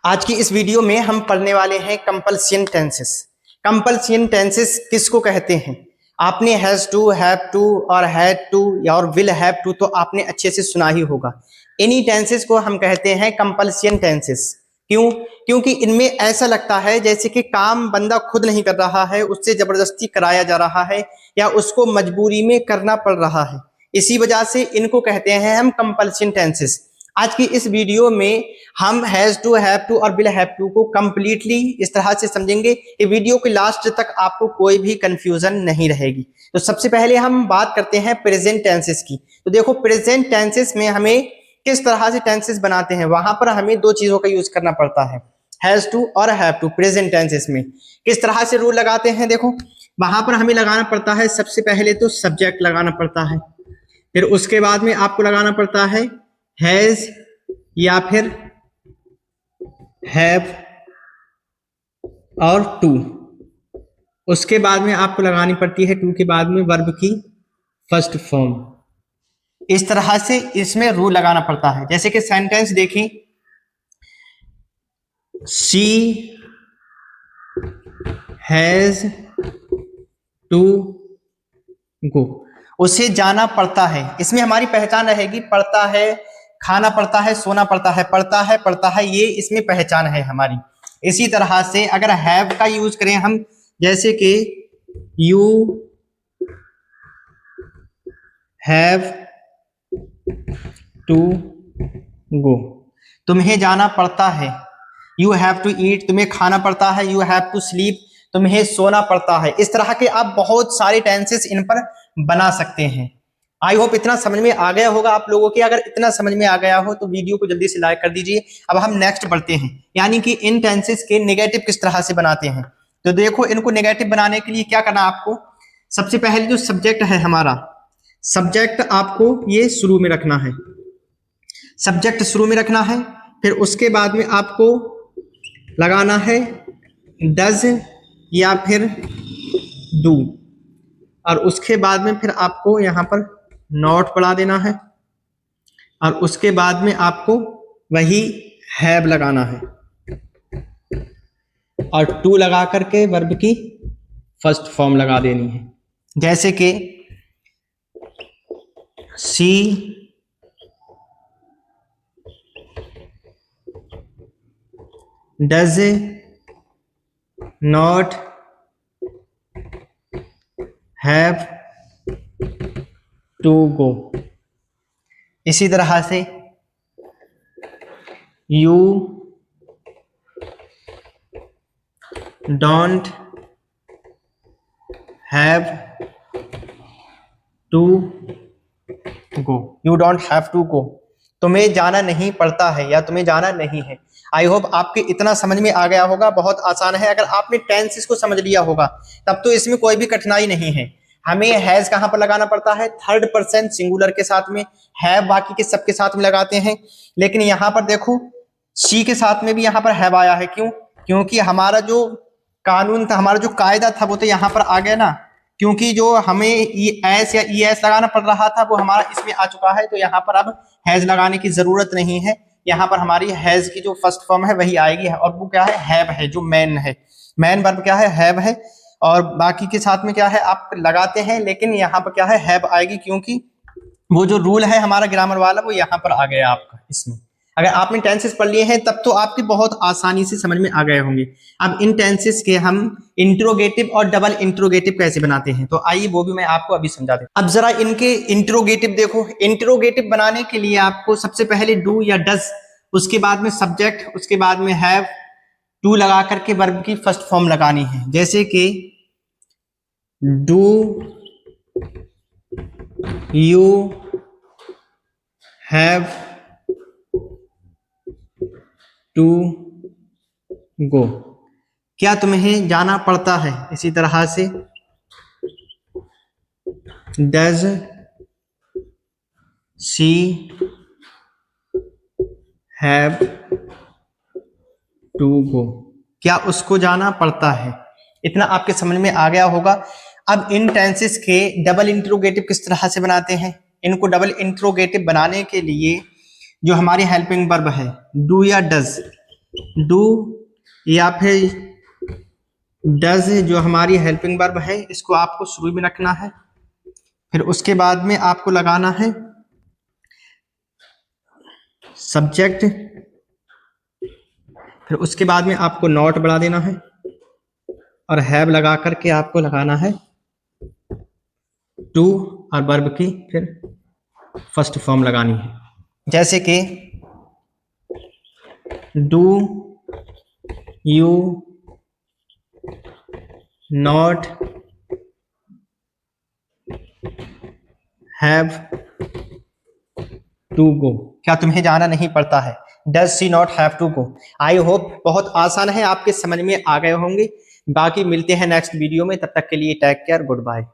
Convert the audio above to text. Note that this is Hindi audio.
आज की इस वीडियो में हम पढ़ने वाले हैं कंपल्सन टेंसेस। कंपल्सन टेंसेस किसको कहते हैं? आपने हैज टू, हैव टू और हैड टू और विल हैव टू तो आपने अच्छे से सुना ही होगा। इन्हीं टेंसेस को हम कहते हैं कंपल्सन टेंसेस। क्यों? क्योंकि इनमें ऐसा लगता है जैसे कि काम बंदा खुद नहीं कर रहा है, उससे जबरदस्ती कराया जा रहा है या उसको मजबूरी में करना पड़ रहा है। इसी वजह से इनको कहते हैं हम कंपल्सन टेंसेस। आज की इस वीडियो में हम हैज टू, हैव टू और विल हैव टू को कंप्लीटली इस तरह से समझेंगे कि वीडियो के लास्ट तक आपको कोई भी कंफ्यूजन नहीं रहेगी। तो सबसे पहले हम बात करते हैं प्रेजेंट टेंसेस की। तो देखो, प्रेजेंट टेंसेस में हमें किस तरह से टेंसेस बनाते हैं, वहां पर हमें दो चीजों का यूज करना पड़ता है, हैज टू और हैव टू। प्रेजेंट टेंसेस में किस तरह से रूल लगाते हैं, देखो वहां पर हमें लगाना पड़ता है सबसे पहले तो सब्जेक्ट लगाना पड़ता है, फिर उसके बाद में आपको लगाना पड़ता है हैज या फिर हैव और टू। उसके बाद में आपको लगानी पड़ती है टू के बाद में वर्ब की फर्स्ट फॉर्म। इस तरह से इसमें रूल लगाना पड़ता है। जैसे कि सेंटेंस देखें, शी हैज टू गो, उसे जाना पड़ता है। इसमें हमारी पहचान रहेगी, पड़ता है, खाना पड़ता है, सोना पड़ता है, पड़ता है, ये इसमें पहचान है हमारी। इसी तरह से अगर हैव का यूज करें हम, जैसे कि यू हैव टू गो, तुम्हें जाना पड़ता है। यू हैव टू ईट, तुम्हें खाना पड़ता है। यू हैव टू स्लीप, तुम्हें सोना पड़ता है। इस तरह के आप बहुत सारे टेंसेस इन पर बना सकते हैं। आई होप इतना समझ में आ गया होगा आप लोगों के। अगर इतना समझ में आ गया हो तो वीडियो को जल्दी से लाइक कर दीजिए। अब हम नेक्स्ट बढ़ते हैं, यानी कि इन टेंसेस के नेगेटिव किस तरह से बनाते हैं। तो देखो, इनको नेगेटिव बनाने के लिए क्या करना आपको, सबसे पहले जो सब्जेक्ट है हमारा, सब्जेक्ट आपको ये शुरू में रखना है, सब्जेक्ट शुरू में रखना है। फिर उसके बाद में आपको लगाना है डज या फिर डू, और उसके बाद में फिर आपको यहाँ पर नॉट बढ़ा देना है, और उसके बाद में आपको वही हैव लगाना है और टू लगा करके वर्ब की फर्स्ट फॉर्म लगा देनी है। जैसे कि she does not have to go. इसी तरह से you don't have to go, you don't have to go, तुम्हें जाना नहीं पड़ता है या तुम्हें जाना नहीं है। आई होप आपके इतना समझ में आ गया होगा। बहुत आसान है। अगर आपने टेंस इसको समझ लिया होगा तब तो इसमें कोई भी कठिनाई नहीं है। हमें हैज कहां पर लगाना पड़ता है, थर्ड पर्सन सिंगुलर के साथ में, हैव बाकी के सबके साथ में लगाते हैं। लेकिन यहां पर देखो, शी के साथ में भी यहां पर हैव आया है। क्यों? क्योंकि हमारा जो कानून था, हमारा जो कायदा था, वो तो यहां पर आ गया ना। क्योंकि जो हमें एस या ई एस लगाना पड़ रहा था वो हमारा इसमें आ चुका है, तो यहाँ पर अब हैज लगाने की जरूरत नहीं है। यहाँ पर हमारी हैज की जो फर्स्ट फॉर्म है वही आएगी, और वो क्या है, हैव है, जो मैन है। मैन वर्ब क्या है, हैव है, और बाकी के साथ में क्या है आप लगाते हैं, लेकिन यहाँ पर क्या है, हैव आएगी, क्योंकि वो जो रूल है हमारा ग्रामर वाला वो यहाँ पर आ गया आपका इसमें। अगर आपने टेंसेस पढ़ लिए हैं तब तो आपकी बहुत आसानी से समझ में आ गए होंगे। अब इन टेंसेस के हम इंट्रोगेटिव और डबल इंट्रोगेटिव कैसे बनाते हैं, तो आइए वो भी मैं आपको अभी समझा देता हूं। अब जरा इनके इंट्रोगेटिव देखो। इंट्रोगेटिव बनाने के लिए आपको सबसे पहले डू या डज, उसके बाद में सब्जेक्ट, उसके बाद में हैव, टू लगा करके वर्ब की फर्स्ट फॉर्म लगानी है। जैसे कि do you have to go, क्या तुम्हें जाना पड़ता है। इसी तरह से does she have to go, क्या उसको जाना पड़ता है। इतना आपके समझ में आ गया होगा। अब इन टेंसेस के डबल इंट्रोगेटिव किस तरह से बनाते हैं। इनको डबल इंट्रोगेटिव बनाने के लिए जो हमारी हेल्पिंग वर्ब है डू या डज, डू या फिर डज जो हमारी हेल्पिंग वर्ब है इसको आपको शुरू में रखना है, फिर उसके बाद में आपको लगाना है सब्जेक्ट, फिर उसके बाद में आपको नॉट बढ़ा देना है और हैव लगा करके आपको लगाना है टू और वर्ब की फिर फर्स्ट फॉर्म लगानी है, जैसे कि do you not have to go, क्या तुम्हें जाना नहीं पड़ता है, does she not have to go. I hope बहुत आसान है, आपके समझ में आ गए होंगे। बाकी मिलते हैं नेक्स्ट वीडियो में, तब तक के लिए टेक केयर, गुड बाय।